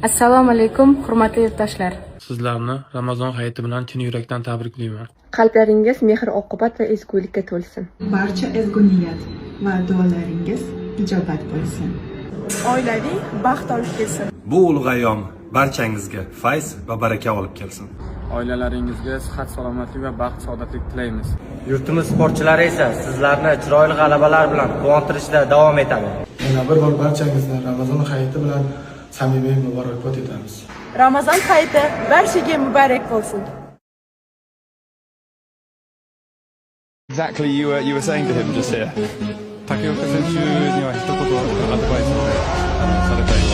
Assalomu alaykum, hurmatli yurtdoshlar. Sizlarni Ramazon hayiti bilan chin yurakdan tabriklayman. Qalblaringiz mehr-oqibat va ezgulikka to'lsin. Barcha ezgu niyat va duolaringiz ijobat bo'lsin. Oilaviy baxt olib kelsin. Bu ulug' ayyom barchangizga fayz va baraka olib kelsin. Oilalaringizga sihat, salomatlik va baxt, saodatlik tilaymiz. Yurtimiz sportchilari esa sizlarni chiroyli g'alabalar bilan quvontirishda davom etadi. Yana bir bor barchangizni Ramazon hayiti bilan samimiy muborakbod etamiz. Ramazon hayiti barchaga muborak bo'lsin. Exactly, you were saying to him just here. 竹岡選手には一言アドバイスをされたい。